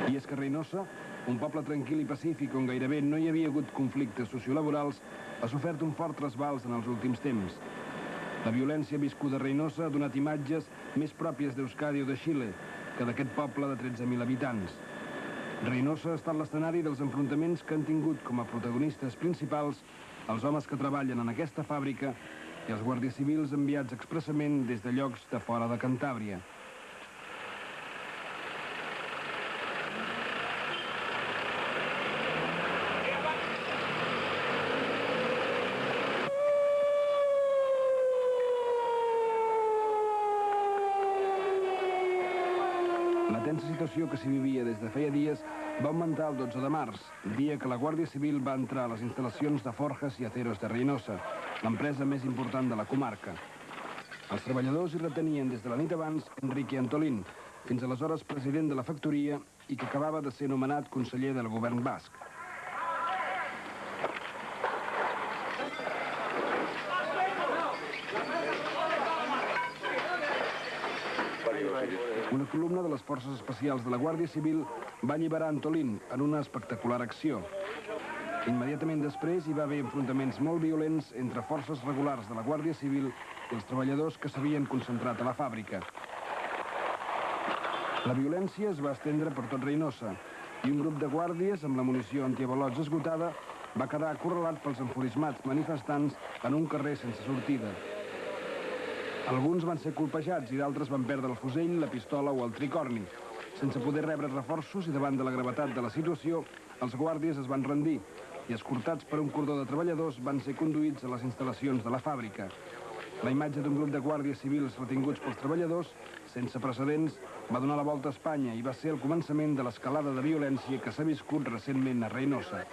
I és que Reynosa, un poble tranquil i pacífic on gairebé no hi havia hagut conflictes sociolaborals, ha sofert un fort trasbals en els últims temps. La violència viscuda a Reynosa ha donat imatges més pròpies d'Euskadi o de Xile que d'aquest poble de 13.000 habitants. Reynosa ha estat l'escenari dels enfrontaments que han tingut com a protagonistes principals els homes que treballen en aquesta fàbrica i els guàrdies civils enviats expressament des de llocs de fora de Cantàbria. La tensa situació que s'hi vivia des de feia dies va augmentar el 12 de març, dia que la Guàrdia Civil va entrar a les instal·lacions de Forjas i Aceros de Reynosa, l'empresa més important de la comarca. Els treballadors hi retenien des de la nit abans Enrique Antolín, fins aleshores president de la factoria i que acabava de ser nomenat conseller del govern basc. Una columna de les forces especials de la Guàrdia Civil va alliberar Antolín en una espectacular acció. Immediatament després hi va haver enfrontaments molt violents entre forces regulars de la Guàrdia Civil i els treballadors que s'havien concentrat a la fàbrica. La violència es va estendre per tot Reynosa i un grup de guàrdies amb la munició antiavalots esgotada va quedar acorralat pels enfurismats manifestants en un carrer sense sortida. Alguns van ser colpejats i d'altres van perdre el fusell, la pistola o el tricorni. Sense poder rebre reforços i davant de la gravetat de la situació, els guàrdies es van rendir i, escortats per un cordó de treballadors, van ser conduïts a les instal·lacions de la fàbrica. La imatge d'un grup de guàrdies civils retinguts pels treballadors, sense precedents, va donar la volta a Espanya i va ser el començament de l'escalada de violència que s'ha viscut recentment a Reynosa.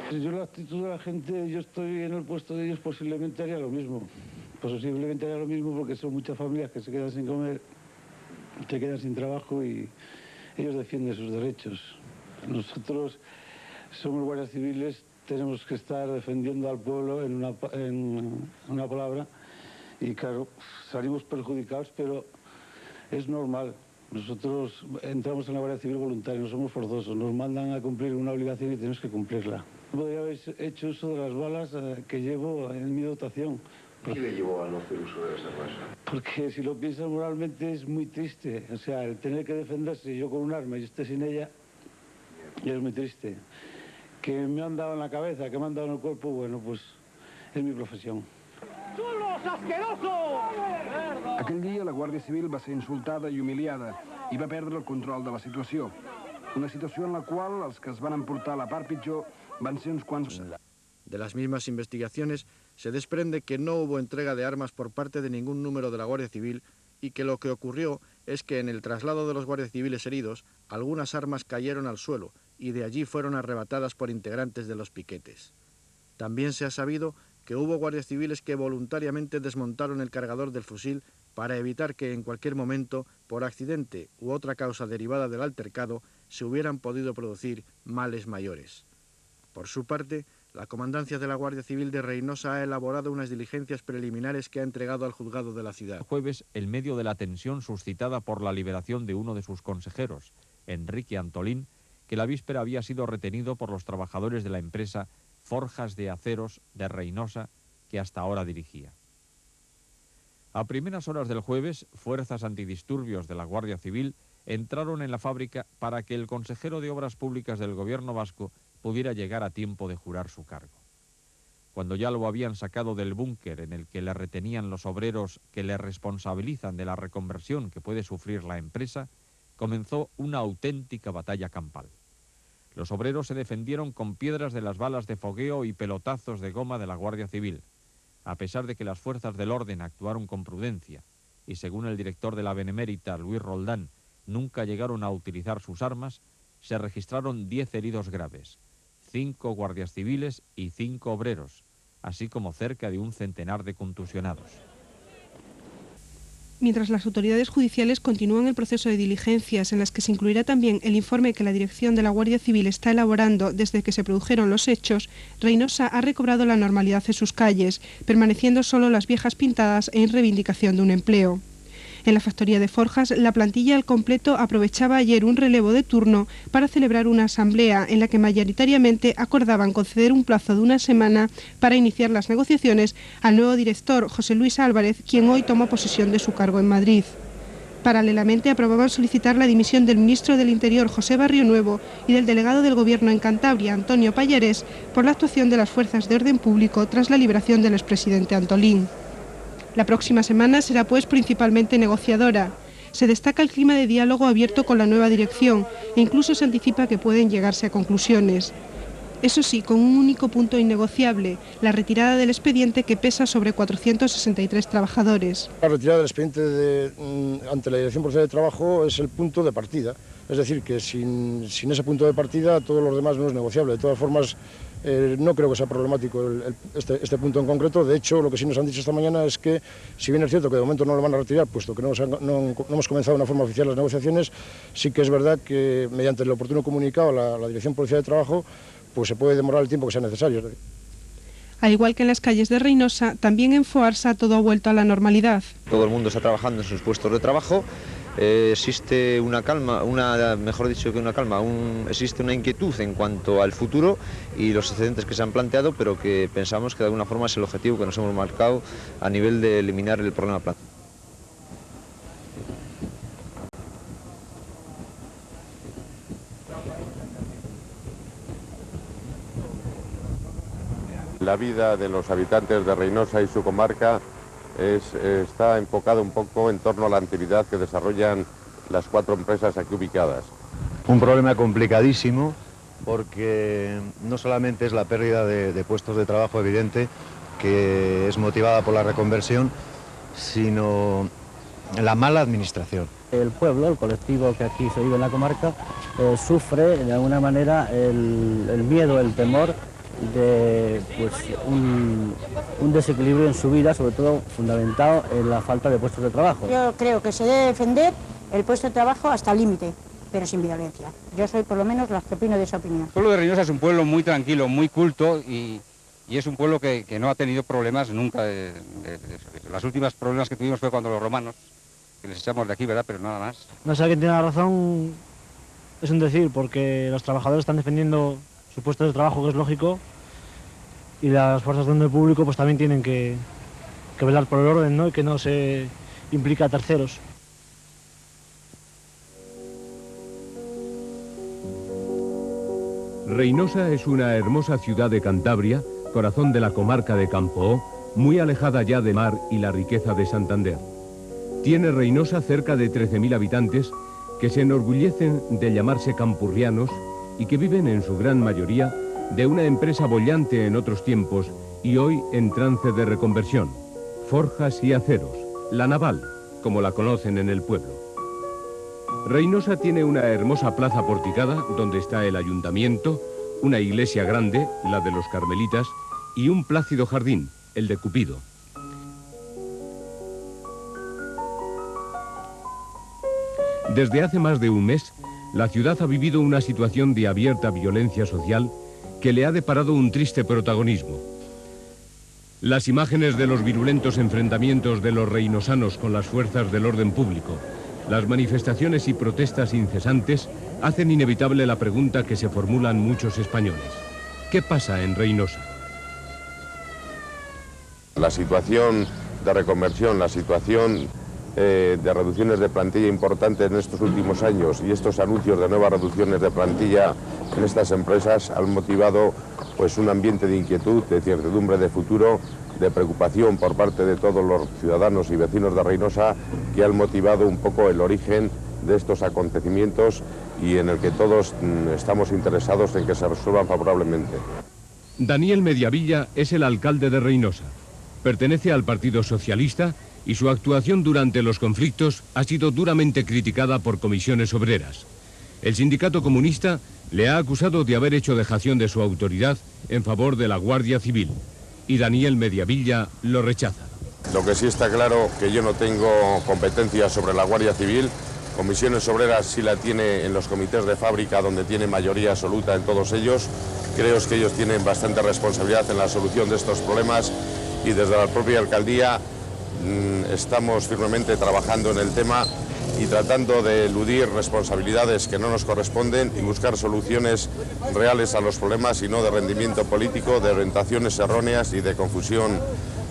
Yo la actitud de la gente, yo estoy en el puesto de ellos, posiblemente haría lo mismo. Posiblemente haría lo mismo porque son muchas familias que se quedan sin comer, se quedan sin trabajo y ellos defienden sus derechos. Nosotros somos guardias civiles, tenemos que estar defendiendo al pueblo en una palabra y claro, salimos perjudicados, pero es normal. Nosotros entramos en la Guardia Civil voluntaria, no somos forzosos, nos mandan a cumplir una obligación y tenemos que cumplirla. Podría haber hecho uso de las balas que llevo en mi dotación. ¿Qué le llevó a no hacer uso de esa bala? Porque si lo piensas moralmente es muy triste. O sea, el tener que defenderse yo con un arma y esté sin ella, es muy triste. Que me han dado en la cabeza, que me han dado en el cuerpo, bueno, pues es mi profesión. ¡Chulos asquerosos! Aquell dia la Guàrdia Civil va ser insultada i humiliada i va perdre el control de la situació. Una situació en la qual els que es van emportar a la part pitjor van ser uns quants... De las mismas investigaciones se desprende que no hubo entrega de armas por parte de ningún número de la Guardia Civil y que lo que ocurrió es que en el traslado de los guardias civiles heridos, algunas armas cayeron al suelo y de allí fueron arrebatadas por integrantes de los piquetes. También se ha sabido que hubo guardias civiles que voluntariamente desmontaron el cargador del fusil para evitar que en cualquier momento, por accidente u otra causa derivada del altercado, se hubieran podido producir males mayores. Por su parte, la Comandancia de la Guardia Civil de Reynosa ha elaborado unas diligencias preliminares que ha entregado al juzgado de la ciudad. El jueves, en medio de la tensión suscitada por la liberación de uno de sus consejeros, Enrique Antolín, que la víspera había sido retenido por los trabajadores de la empresa Forjas de Aceros de Reynosa, que hasta ahora dirigía. A primeras horas del jueves, fuerzas antidisturbios de la Guardia Civil entraron en la fábrica para que el consejero de Obras Públicas del gobierno vasco pudiera llegar a tiempo de jurar su cargo. Cuando ya lo habían sacado del búnker en el que le retenían los obreros que le responsabilizan de la reconversión que puede sufrir la empresa, comenzó una auténtica batalla campal. Los obreros se defendieron con piedras de las balas de fogueo y pelotazos de goma de la Guardia Civil, a pesar de que las fuerzas del orden actuaron con prudencia y, según el director de la Benemérita, Luis Roldán, nunca llegaron a utilizar sus armas, se registraron 10 heridos graves, 5 guardias civiles y 5 obreros, así como cerca de un centenar de contusionados. Mientras las autoridades judiciales continúan el proceso de diligencias en las que se incluirá también el informe que la dirección de la Guardia Civil está elaborando desde que se produjeron los hechos, Reynosa ha recobrado la normalidad en sus calles, permaneciendo solo las viejas pintadas en reivindicación de un empleo. En la factoría de forjas, la plantilla al completo aprovechaba ayer un relevo de turno para celebrar una asamblea en la que mayoritariamente acordaban conceder un plazo de una semana para iniciar las negociaciones al nuevo director, José Luis Álvarez, quien hoy toma posesión de su cargo en Madrid. Paralelamente aprobaban solicitar la dimisión del ministro del Interior, José Barrionuevo, y del delegado del Gobierno en Cantabria, Antonio Pallarés, por la actuación de las fuerzas de orden público tras la liberación del expresidente Antolín. La próxima semana será pues principalmente negociadora. Se destaca el clima de diálogo abierto con la nueva dirección e incluso se anticipa que pueden llegarse a conclusiones. Eso sí, con un único punto innegociable, la retirada del expediente que pesa sobre 463 trabajadores. La retirada del expediente ante la Dirección Provincial de Trabajo es el punto de partida. Es decir, que sin ese punto de partida todo lo demás no es negociable. De todas formas, no creo que sea problemático este punto en concreto. De hecho, lo que sí nos han dicho esta mañana es que, si bien es cierto que de momento no lo van a retirar, puesto que no hemos comenzado de una forma oficial las negociaciones, sí que es verdad que mediante el oportuno comunicado a la Dirección Provincial de Trabajo, pues se puede demorar el tiempo que sea necesario. Al igual que en las calles de Reynosa, también en Foarsa todo ha vuelto a la normalidad. Todo el mundo está trabajando en sus puestos de trabajo. Existe una calma, existe una inquietud en cuanto al futuro y los excedentes que se han planteado, pero que pensamos que de alguna forma es el objetivo que nos hemos marcado a nivel de eliminar el problema planta. La vida de los habitantes de Reynosa y su comarca está enfocada un poco en torno a la actividad que desarrollan las 4 empresas aquí ubicadas. Un problema complicadísimo porque no solamente es la pérdida de puestos de trabajo evidente, que es motivada por la reconversión, sino la mala administración. El pueblo, el colectivo que aquí se vive en la comarca, sufre de alguna manera el miedo, el temor de un desequilibrio en su vida, sobre todo fundamentado en la falta de puestos de trabajo. Yo creo que se debe defender el puesto de trabajo hasta el límite, pero sin violencia. Yo soy por lo menos la que opino de esa opinión. El pueblo de Reynosa es un pueblo muy tranquilo, muy culto y es un pueblo que no ha tenido problemas nunca. Las últimas problemas que tuvimos fue cuando los romanos, que les echamos de aquí, ¿verdad? Pero nada más. No sé quién tiene la razón, es un decir, porque los trabajadores están defendiendo sus puestos de trabajo, que es lógico, y las fuerzas de orden público pues también tienen que velar por el orden, ¿no? Y que no se implica a terceros. Reynosa es una hermosa ciudad de Cantabria, corazón de la comarca de Campoó, muy alejada ya de mar y la riqueza de Santander. Tiene Reynosa cerca de 13.000 habitantes que se enorgullecen de llamarse campurrianos y que viven en su gran mayoría de una empresa bollante en otros tiempos y hoy en trance de reconversión, Forjas y Aceros, la Naval, como la conocen en el pueblo. Reynosa tiene una hermosa plaza porticada donde está el ayuntamiento, una iglesia grande, la de los Carmelitas, y un plácido jardín, el de Cupido. Desde hace más de un mes, la ciudad ha vivido una situación de abierta violencia social que le ha deparado un triste protagonismo. Las imágenes de los virulentos enfrentamientos de los reinosanos con las fuerzas del orden público, las manifestaciones y protestas incesantes hacen inevitable la pregunta que se formulan muchos españoles. ¿Qué pasa en Reynosa? La situación de reconversión, la situación de reducciones de plantilla importantes en estos últimos años y estos anuncios de nuevas reducciones de plantilla en estas empresas han motivado pues un ambiente de inquietud, de incertidumbre de futuro, de preocupación por parte de todos los ciudadanos y vecinos de Reynosa, que han motivado un poco el origen de estos acontecimientos y en el que todos estamos interesados en que se resuelvan favorablemente. Daniel Mediavilla es el alcalde de Reynosa. Pertenece al Partido Socialista y su actuación durante los conflictos ha sido duramente criticada por comisiones obreras. El sindicato comunista le ha acusado de haber hecho dejación de su autoridad en favor de la Guardia Civil, y Daniel Mediavilla lo rechaza. Lo que sí está claro que yo no tengo competencia sobre la Guardia Civil. Comisiones obreras sí la tiene en los comités de fábrica, donde tiene mayoría absoluta en todos ellos. Creo que ellos tienen bastante responsabilidad en la solución de estos problemas y desde la propia alcaldía estamos firmemente trabajando en el tema y tratando de eludir responsabilidades que no nos corresponden y buscar soluciones reales a los problemas y no de rendimiento político, de orientaciones erróneas y de confusión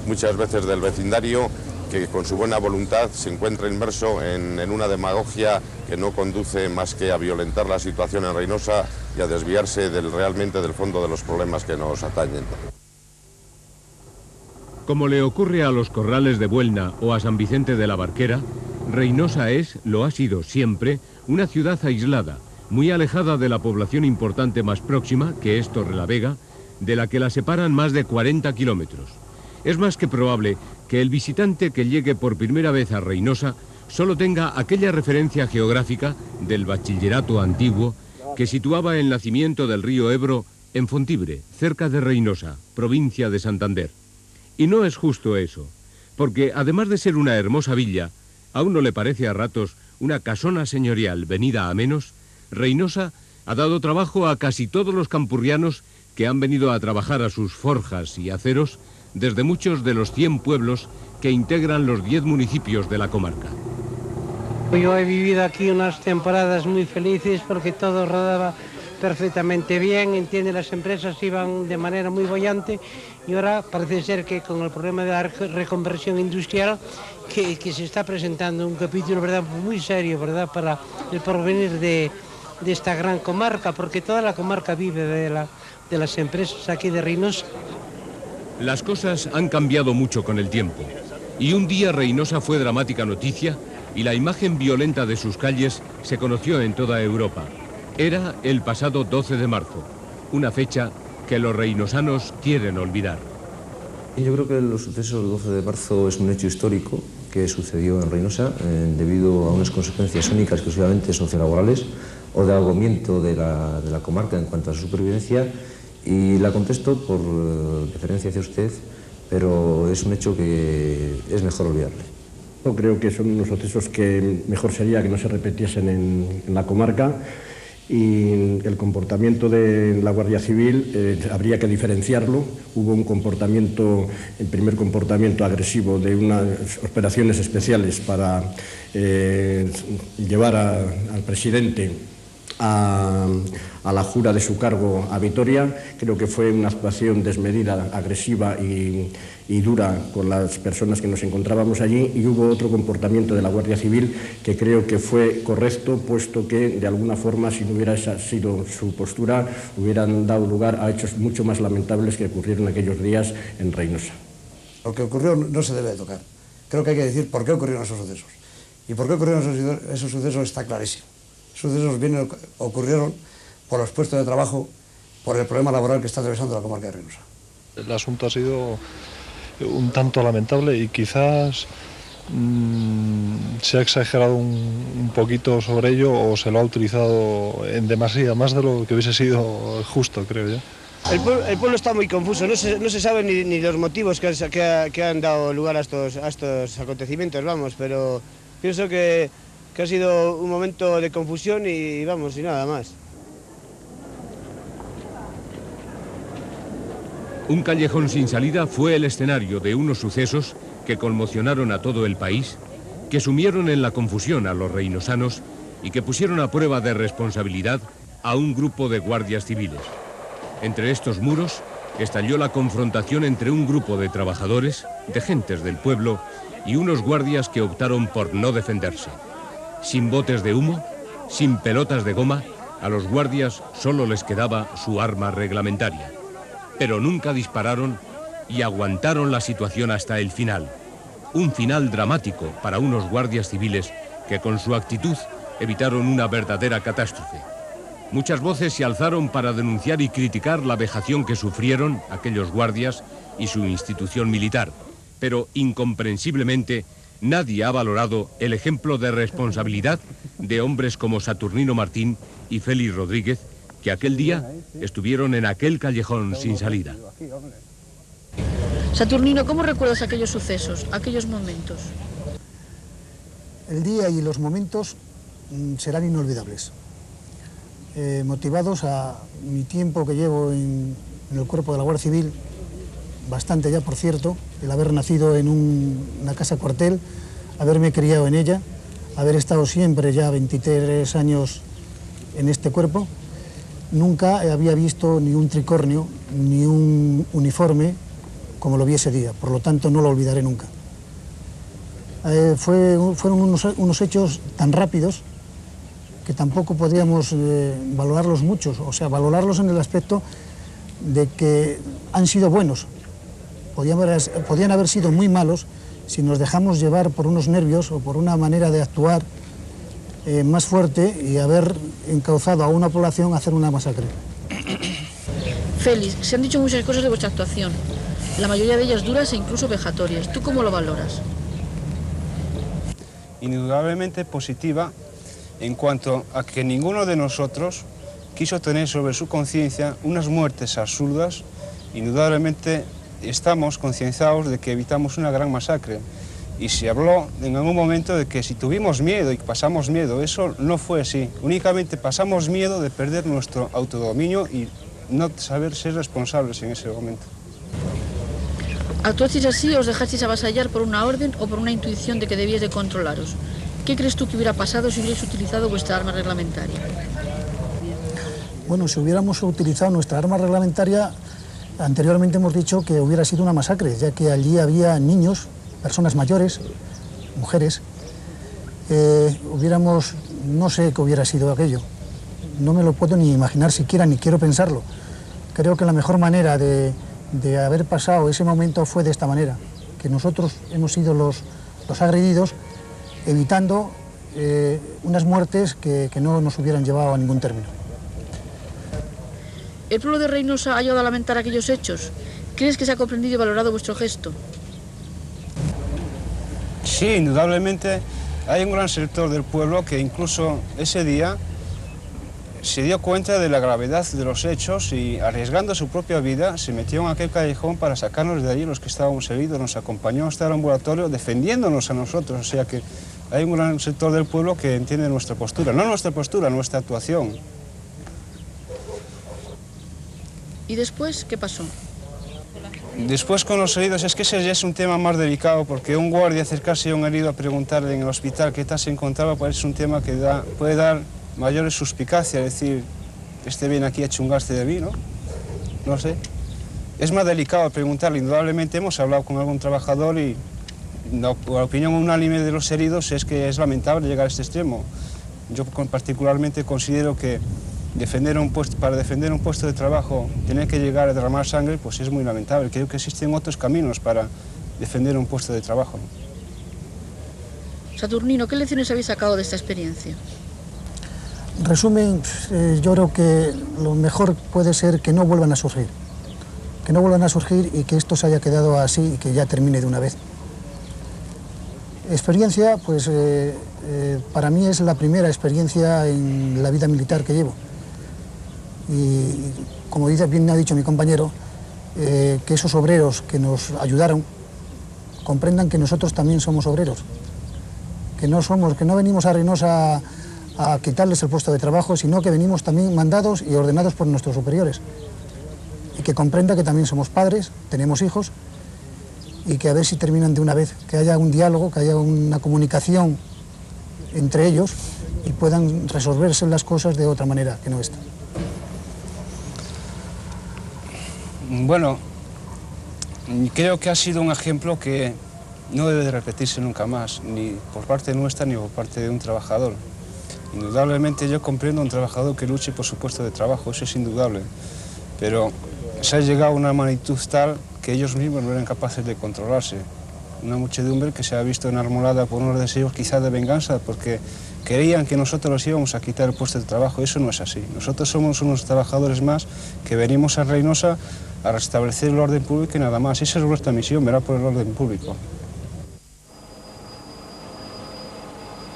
muchas veces del vecindario, que con su buena voluntad se encuentra inmerso en una demagogia que no conduce más que a violentar la situación en Reynosa y a desviarse realmente del fondo de los problemas que nos atañen. Como le ocurre a los Corrales de Buelna o a San Vicente de la Barquera, Reynosa lo ha sido siempre, una ciudad aislada, muy alejada de la población importante más próxima, que es Torrelavega, de la que la separan más de 40 kilómetros. Es más que probable que el visitante que llegue por primera vez a Reynosa solo tenga aquella referencia geográfica del bachillerato antiguo que situaba el nacimiento del río Ebro en Fontibre, cerca de Reynosa, provincia de Santander. Y no es justo eso, porque además de ser una hermosa villa, ¿a uno le parece a ratos una casona señorial venida a menos? Reynosa ha dado trabajo a casi todos los campurrianos que han venido a trabajar a sus forjas y aceros desde muchos de los 100 pueblos que integran los 10 municipios de la comarca. Yo he vivido aquí unas temporadas muy felices porque todo rodaba perfectamente bien, entiende, las empresas iban de manera muy bollante y ahora parece ser que con el problema de la reconversión industrial que se está presentando un capítulo, ¿verdad?, muy serio, ¿verdad?, para el porvenir de esta gran comarca, porque toda la comarca vive de las empresas aquí de Reynosa. Las cosas han cambiado mucho con el tiempo y un día Reynosa fue dramática noticia y la imagen violenta de sus calles se conoció en toda Europa. Era el pasado 12 de marzo, una fecha que los reinosanos quieren olvidar. Yo creo que los sucesos del 12 de marzo es un hecho histórico que sucedió en Reynosa debido a unas consecuencias únicas, exclusivamente sociolaborales o de alojamiento de la comarca en cuanto a su supervivencia, y la contesto por deferencia hacia usted, pero es un hecho que es mejor olvidarle. Yo creo que son unos sucesos que mejor sería que no se repitiesen en la comarca, y el comportamiento de la Guardia Civil habría que diferenciarlo. Hubo un comportamiento, el primer comportamiento agresivo de unas operaciones especiales para llevar al presidente a la jura de su cargo a Vitoria. Creo que fue una actuación desmedida, agresiva y dura con las personas que nos encontrábamos allí, y hubo otro comportamiento de la Guardia Civil que creo que fue correcto, puesto que de alguna forma, si no hubiera sido su postura, hubieran dado lugar a hechos mucho más lamentables que ocurrieron aquellos días en Reynosa. Lo que ocurrió no se debe de tocar. Creo que hay que decir por qué ocurrieron esos sucesos. Y por qué ocurrieron esos sucesos está clarísimo. Esos sucesos ocurrieron por los puestos de trabajo, por el problema laboral que está atravesando la comarca de Reynosa. El asunto ha sido un tanto lamentable y quizás se ha exagerado un poquito sobre ello, o se lo ha utilizado en demasía, más de lo que hubiese sido justo, creo yo. El pueblo está muy confuso, no se sabe ni los motivos que han dado lugar a estos acontecimientos, vamos, pero pienso que ha sido un momento de confusión y vamos, y nada más. Un callejón sin salida fue el escenario de unos sucesos que conmocionaron a todo el país, que sumieron en la confusión a los reinosanos y que pusieron a prueba de responsabilidad a un grupo de guardias civiles. Entre estos muros estalló la confrontación entre un grupo de trabajadores, de gentes del pueblo, y unos guardias que optaron por no defenderse. Sin botes de humo, sin pelotas de goma, a los guardias solo les quedaba su arma reglamentaria. Pero nunca dispararon y aguantaron la situación hasta el final. Un final dramático para unos guardias civiles que con su actitud evitaron una verdadera catástrofe. Muchas voces se alzaron para denunciar y criticar la vejación que sufrieron aquellos guardias y su institución militar, pero incomprensiblemente nadie ha valorado el ejemplo de responsabilidad de hombres como Saturnino Martín y Félix Rodríguez, que aquel día estuvieron en aquel callejón sin salida. Saturnino, ¿cómo recuerdas aquellos sucesos, aquellos momentos? El día y los momentos serán inolvidables, motivados a mi tiempo que llevo en el cuerpo de la Guardia Civil bastante ya, por cierto, el haber nacido en una casa cuartel, haberme criado en ella, haber estado siempre ya 23 años en este cuerpo. Nunca había visto ni un tricornio, ni un uniforme como lo vi ese día, por lo tanto no lo olvidaré nunca. Fueron unos hechos tan rápidos que tampoco podíamos valorarlos mucho, o sea, valorarlos en el aspecto de que han sido buenos. Podían haber sido muy malos si nos dejamos llevar por unos nervios o por una manera de actuar más fuerte y haber encauzado a una población a hacer una masacre. Félix, se han dicho muchas cosas de vuestra actuación, la mayoría de ellas duras e incluso vejatorias. ¿Tú cómo lo valoras? Indudablemente positiva en cuanto a que ninguno de nosotros quiso tener sobre su conciencia unas muertes absurdas. Indudablemente estamos concienciados de que evitamos una gran masacre y se habló en algún momento de que si tuvimos miedo y pasamos miedo, eso no fue así. Únicamente pasamos miedo de perder nuestro autodominio y no saber ser responsables en ese momento. ¿Actuasteis así o os dejasteis avasallar por una orden o por una intuición de que debíais de controlaros? ¿Qué crees tú que hubiera pasado si hubierais utilizado vuestra arma reglamentaria? Bueno, si hubiéramos utilizado nuestra arma reglamentaria, anteriormente hemos dicho que hubiera sido una masacre, ya que allí había niños, personas mayores, mujeres. No sé qué hubiera sido aquello. No me lo puedo ni imaginar siquiera, ni quiero pensarlo. Creo que la mejor manera de haber pasado ese momento fue de esta manera, que nosotros hemos sido los agredidos, evitando unas muertes que no nos hubieran llevado a ningún término. ¿El pueblo de Reinosa ha ayudado a lamentar aquellos hechos? ¿Crees que se ha comprendido y valorado vuestro gesto? Sí, indudablemente hay un gran sector del pueblo que incluso ese día se dio cuenta de la gravedad de los hechos y, arriesgando su propia vida, se metió en aquel callejón para sacarnos de allí los que estábamos heridos, nos acompañó hasta el ambulatorio defendiéndonos a nosotros, o sea que hay un gran sector del pueblo que entiende nuestra postura, no nuestra postura, nuestra actuación. ¿Y después qué pasó? Después con los heridos, es que ese ya es un tema más delicado, porque un guardia acercarse a un herido a preguntarle en el hospital qué tal se encontraba, pues es un tema que puede dar mayores suspicacias, es decir, este viene aquí a chungarse de mí, ¿no? No sé. Es más delicado preguntarle, indudablemente hemos hablado con algún trabajador y la opinión unánime de los heridos es que es lamentable llegar a este extremo. Yo particularmente considero que para defender un puesto de trabajo, tener que llegar a derramar sangre, pues es muy lamentable. Creo que existen otros caminos para defender un puesto de trabajo. Saturnino, ¿qué lecciones habéis sacado de esta experiencia? En resumen, yo creo que lo mejor puede ser que no vuelvan a surgir. Que no vuelvan a surgir y que esto se haya quedado así y que ya termine de una vez. Experiencia, pues para mí es la primera experiencia en la vida militar que llevo. Y como bien ha dicho mi compañero, que esos obreros que nos ayudaron comprendan que nosotros también somos obreros, que no venimos a Reinosa a quitarles el puesto de trabajo, sino que venimos también mandados y ordenados por nuestros superiores, y que comprenda que también somos padres, tenemos hijos, y que a ver si terminan de una vez, que haya un diálogo, que haya una comunicación entre ellos y puedan resolverse las cosas de otra manera que no esta. Bueno, creo que ha sido un ejemplo que no debe de repetirse nunca más, ni por parte nuestra ni por parte de un trabajador. Indudablemente yo comprendo a un trabajador que luche por su puesto de trabajo, eso es indudable, pero se ha llegado a una magnitud tal que ellos mismos no eran capaces de controlarse. Una muchedumbre que se ha visto enarbolada por unos deseos quizás de venganza, porque creían que nosotros los íbamos a quitar el puesto de trabajo. Eso no es así. Nosotros somos unos trabajadores más que venimos a Reinosa a restablecer el orden público y nada más. Esa es nuestra misión, velar por el orden público.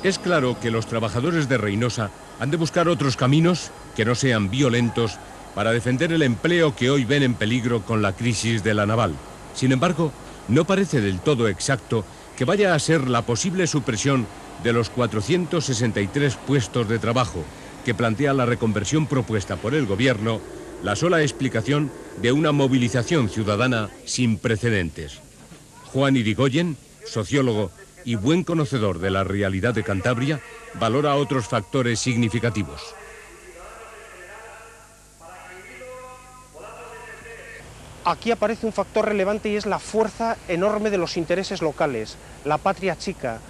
Es claro que los trabajadores de Reinosa han de buscar otros caminos que no sean violentos para defender el empleo que hoy ven en peligro con la crisis de la naval. Sin embargo, no parece del todo exacto que vaya a ser la posible supresión de los 463 puestos de trabajo que plantea la reconversión propuesta por el Gobierno la sola explicación de una movilización ciudadana sin precedentes. Juan Irigoyen, sociólogo y buen conocedor de la realidad de Cantabria, valora otros factores significativos. Aquí aparece un factor relevante y es la fuerza enorme de los intereses locales, la patria chica.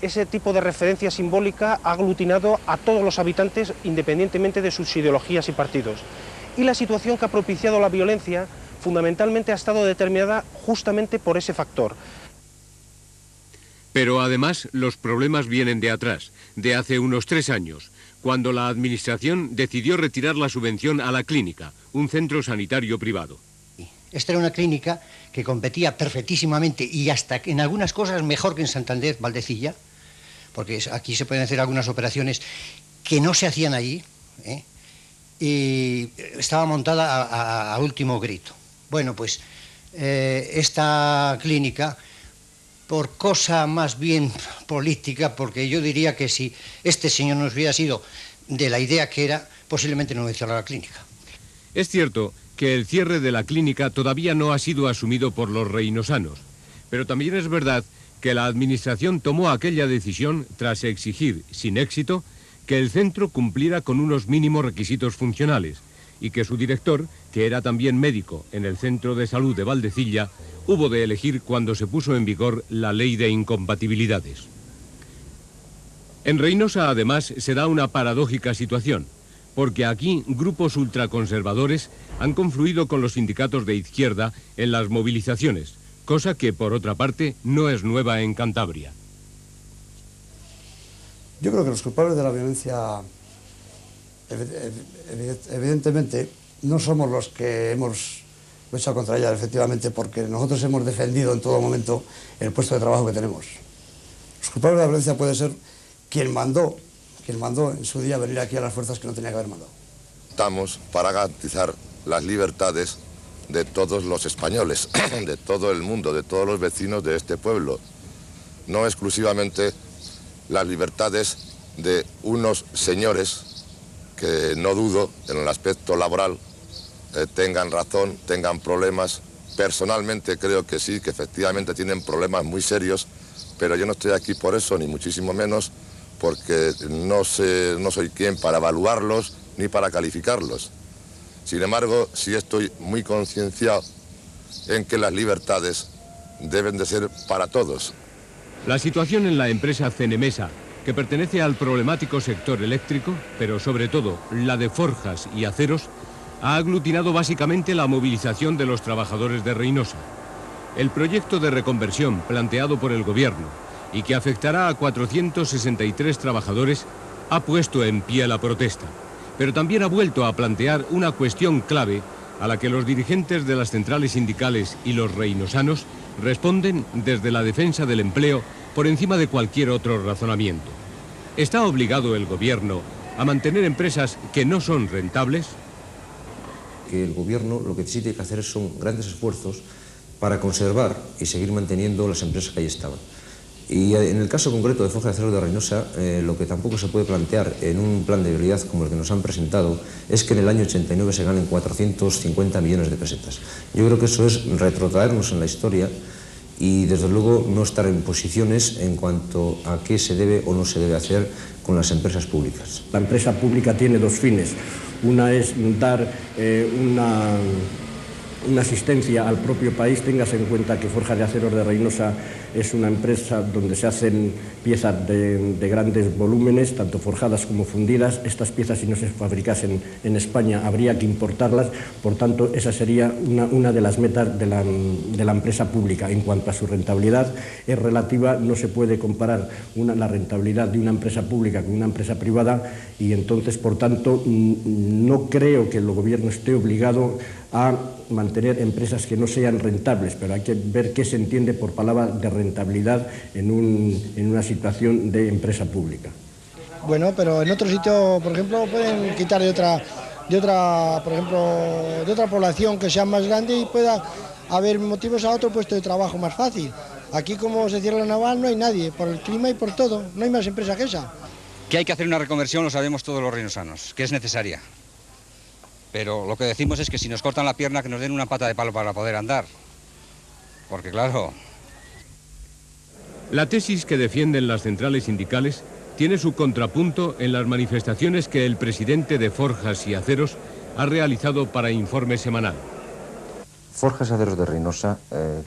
Ese tipo de referencia simbólica ha aglutinado a todos los habitantes independientemente de sus ideologías y partidos. Y la situación que ha propiciado la violencia fundamentalmente ha estado determinada justamente por ese factor. Pero además los problemas vienen de atrás, de hace unos 3 años, cuando la administración decidió retirar la subvención a la clínica, un centro sanitario privado. Esta era una clínica que competía perfectísimamente y hasta en algunas cosas mejor que en Santander, Valdecilla, porque aquí se pueden hacer algunas operaciones que no se hacían allí, y estaba montada a último grito. Bueno, pues esta clínica, por cosa más bien política, porque yo diría que si este señor nos hubiera sido de la idea que era, posiblemente no hubiera cerrado la clínica. Es cierto que el cierre de la clínica todavía no ha sido asumido por los reinosanos, pero también es verdad que la administración tomó aquella decisión tras exigir, sin éxito, que el centro cumpliera con unos mínimos requisitos funcionales y que su director, que era también médico en el Centro de Salud de Valdecilla, hubo de elegir cuando se puso en vigor la ley de incompatibilidades. En Reinosa, además, se da una paradójica situación, porque aquí grupos ultraconservadores han confluido con los sindicatos de izquierda en las movilizaciones, cosa que, por otra parte, no es nueva en Cantabria. Yo creo que los culpables de la violencia, evidentemente, no somos los que hemos luchado contra ella, efectivamente, porque nosotros hemos defendido en todo momento el puesto de trabajo que tenemos. Los culpables de la violencia puede ser quien mandó en su día venir aquí a las fuerzas que no tenía que haber mandado. Estamos para garantizar las libertades de todos los españoles, de todo el mundo, de todos los vecinos de este pueblo. No exclusivamente las libertades de unos señores que no dudo en el aspecto laboral tengan razón, tengan problemas. Personalmente creo que sí, que efectivamente tienen problemas muy serios, pero yo no estoy aquí por eso, ni muchísimo menos, porque no soy quien para evaluarlos ni para calificarlos. Sin embargo, sí estoy muy concienciado en que las libertades deben de ser para todos. La situación en la empresa Cenemesa, que pertenece al problemático sector eléctrico, pero sobre todo la de forjas y aceros, ha aglutinado básicamente la movilización de los trabajadores de Reinosa. El proyecto de reconversión planteado por el gobierno y que afectará a 463 trabajadores ha puesto en pie la protesta, pero también ha vuelto a plantear una cuestión clave a la que los dirigentes de las centrales sindicales y los reinosanos responden desde la defensa del empleo por encima de cualquier otro razonamiento. ¿Está obligado el gobierno a mantener empresas que no son rentables? Que el gobierno lo que tiene que hacer son grandes esfuerzos para conservar y seguir manteniendo las empresas que ahí estaban. Y en el caso concreto de Forjas de Acero de Reinosa, lo que tampoco se puede plantear en un plan de viabilidad como el que nos han presentado es que en el año 89 se ganen 450 millones de pesetas. Yo creo que eso es retrotraernos en la historia y desde luego no estar en posiciones en cuanto a qué se debe o no se debe hacer con las empresas públicas. La empresa pública tiene dos fines. Una es dar una asistencia al propio país. Téngase en cuenta que Forjas de Aceros de Reinosa es una empresa donde se hacen piezas de grandes volúmenes, tanto forjadas como fundidas. Estas piezas, si no se fabricasen en España, habría que importarlas. Por tanto, esa sería una de las metas de la empresa pública. En cuanto a su rentabilidad, es relativa, no se puede comparar la rentabilidad de una empresa pública con una empresa privada y entonces, por tanto, no creo que el gobierno esté obligado a mantener empresas que no sean rentables, pero hay que ver qué se entiende por palabra de rentabilidad en una situación de empresa pública. Bueno, pero en otro sitio, por ejemplo, pueden quitar de otra población que sea más grande y pueda haber motivos a otro puesto de trabajo más fácil. Aquí, como se cierra la naval, no hay nadie, por el clima y por todo, no hay más empresa que esa. Que hay que hacer una reconversión lo sabemos todos los reinosanos, que es necesaria. pero lo que decimos es que si nos cortan la pierna que nos den una pata de palo para poder andar, porque claro... La tesis que defienden las centrales sindicales tiene su contrapunto en las manifestaciones que el presidente de Forjas y Aceros ha realizado para Informe Semanal. Forjas y Aceros de Reynosa,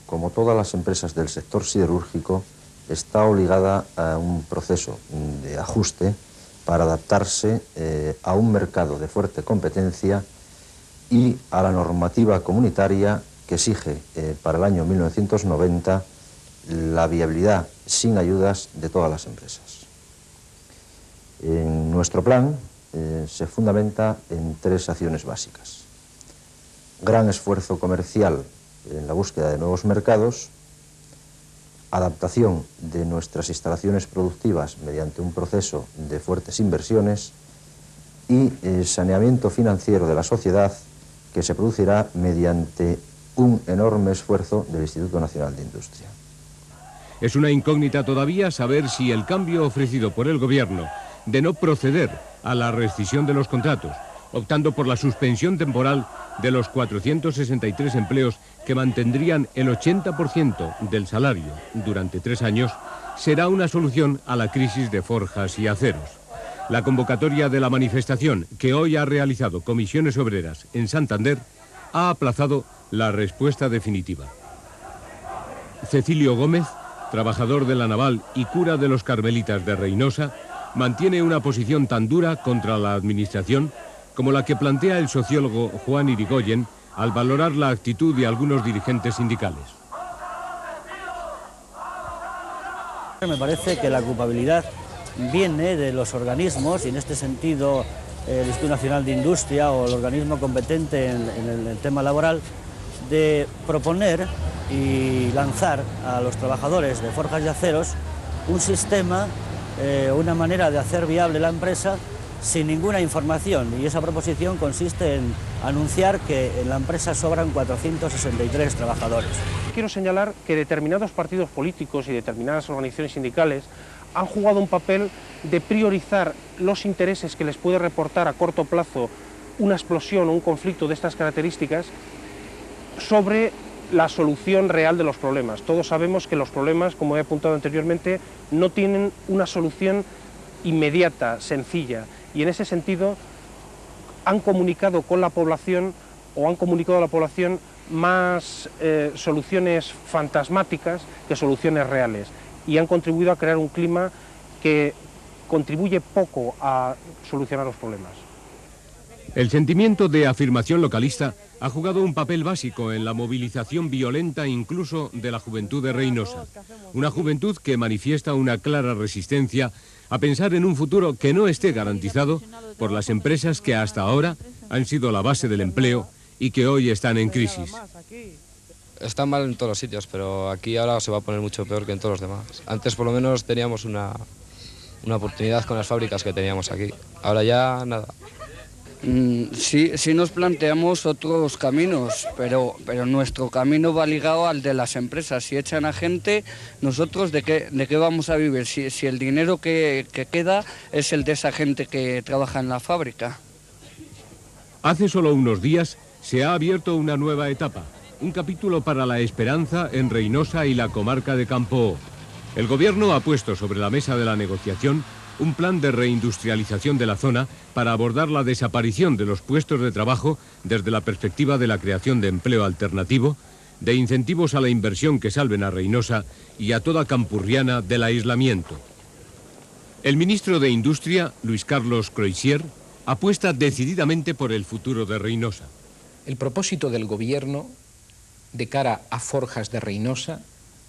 como todas las empresas del sector siderúrgico, está obligada a un proceso de ajuste para adaptarse a un mercado de fuerte competencia y a la normativa comunitaria que exige para el año 1990 la viabilidad sin ayudas de todas las empresas. Nuestro plan se fundamenta en 3 acciones básicas. Gran esfuerzo comercial en la búsqueda de nuevos mercados, adaptación de nuestras instalaciones productivas mediante un proceso de fuertes inversiones y saneamiento financiero de la sociedad que se producirá mediante un enorme esfuerzo del Instituto Nacional de Industria. Es una incógnita todavía saber si el cambio ofrecido por el gobierno de no proceder a la rescisión de los contratos, optando por la suspensión temporal de los 463 empleos que mantendrían el 80% del salario durante 3 años, será una solución a la crisis de Forjas y Aceros. La convocatoria de la manifestación que hoy ha realizado Comisiones Obreras en Santander ha aplazado la respuesta definitiva. Cecilio Gómez, trabajador de la Naval y cura de los Carmelitas de Reynosa, mantiene una posición tan dura contra la administración como la que plantea el sociólogo Juan Irigoyen al valorar la actitud de algunos dirigentes sindicales. Me parece que la culpabilidad viene de los organismos, y en este sentido el Instituto Nacional de Industria o el organismo competente en el tema laboral, de proponer y lanzar a los trabajadores de Forjas y Aceros un sistema, una manera de hacer viable la empresa sin ninguna información, y esa proposición consiste en anunciar que en la empresa sobran 463 trabajadores. Quiero señalar que determinados partidos políticos y determinadas organizaciones sindicales han jugado un papel de priorizar los intereses que les puede reportar a corto plazo una explosión o un conflicto de estas características sobre la solución real de los problemas. Todos sabemos que los problemas, como he apuntado anteriormente, no tienen una solución inmediata, sencilla, y en ese sentido han comunicado con la población o han comunicado a la población más soluciones fantasmáticas que soluciones reales, y han contribuido a crear un clima que contribuye poco a solucionar los problemas. El sentimiento de afirmación localista ha jugado un papel básico en la movilización violenta incluso de la juventud de Reynosa. Una juventud que manifiesta una clara resistencia a pensar en un futuro que no esté garantizado por las empresas que hasta ahora han sido la base del empleo y que hoy están en crisis. Está mal en todos los sitios, pero aquí ahora se va a poner mucho peor que en todos los demás. Antes por lo menos teníamos una oportunidad con las fábricas que teníamos aquí. Ahora ya nada. Sí nos planteamos otros caminos, pero nuestro camino va ligado al de las empresas. Si echan a gente, nosotros ¿de qué vamos a vivir? Si el dinero que queda es el de esa gente que trabaja en la fábrica. Hace solo unos días se ha abierto una nueva etapa, un capítulo para la esperanza en Reynosa y la comarca de Campoó. El gobierno ha puesto sobre la mesa de la negociación un plan de reindustrialización de la zona para abordar la desaparición de los puestos de trabajo desde la perspectiva de la creación de empleo alternativo, de incentivos a la inversión que salven a Reynosa y a toda Campurriana del aislamiento. El ministro de Industria, Luis Carlos Croisier, apuesta decididamente por el futuro de Reynosa. El propósito del gobierno de cara a Forjas de Reynosa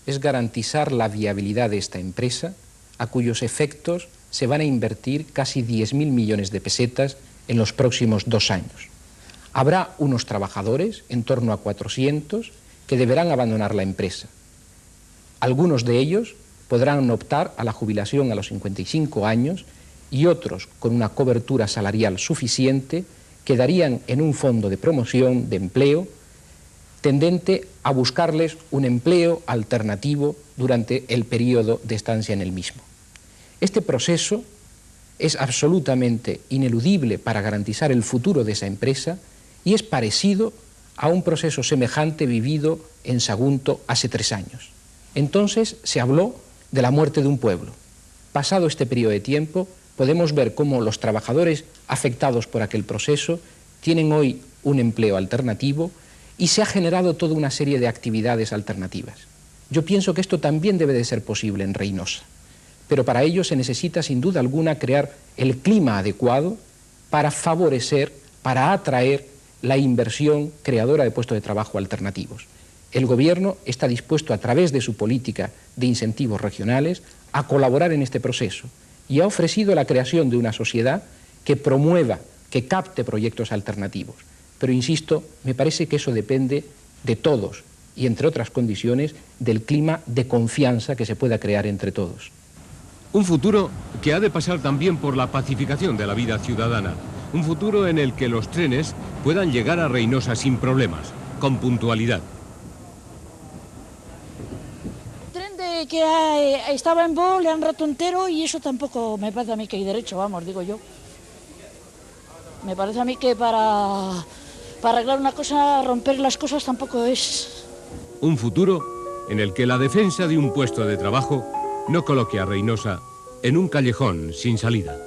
es garantizar la viabilidad de esta empresa, a cuyos efectos se van a invertir casi 10.000 millones de pesetas en los próximos 2 años. Habrá unos trabajadores, en torno a 400, que deberán abandonar la empresa. Algunos de ellos podrán optar a la jubilación a los 55 años y otros, con una cobertura salarial suficiente, quedarían en un fondo de promoción de empleo tendente a buscarles un empleo alternativo durante el periodo de estancia en el mismo. Este proceso es absolutamente ineludible para garantizar el futuro de esa empresa y es parecido a un proceso semejante vivido en Sagunto hace 3 años. Entonces se habló de la muerte de un pueblo. Pasado este periodo de tiempo, podemos ver cómo los trabajadores afectados por aquel proceso tienen hoy un empleo alternativo y se ha generado toda una serie de actividades alternativas. Yo pienso que esto también debe de ser posible en Reynosa, pero para ello se necesita sin duda alguna crear el clima adecuado para favorecer, para atraer la inversión creadora de puestos de trabajo alternativos. El Gobierno está dispuesto, a través de su política de incentivos regionales, a colaborar en este proceso y ha ofrecido la creación de una sociedad que promueva, que capte proyectos alternativos. Pero insisto, me parece que eso depende de todos y, entre otras condiciones, del clima de confianza que se pueda crear entre todos. Un futuro que ha de pasar también por la pacificación de la vida ciudadana. Un futuro en el que los trenes puedan llegar a Reynosa sin problemas, con puntualidad. Que estaba en Bo, le han roto entero y eso tampoco me parece a mí que hay derecho, vamos, digo yo. Me parece a mí que para arreglar una cosa, romper las cosas tampoco es. Un futuro en el que la defensa de un puesto de trabajo no coloque a Reynosa en un callejón sin salida.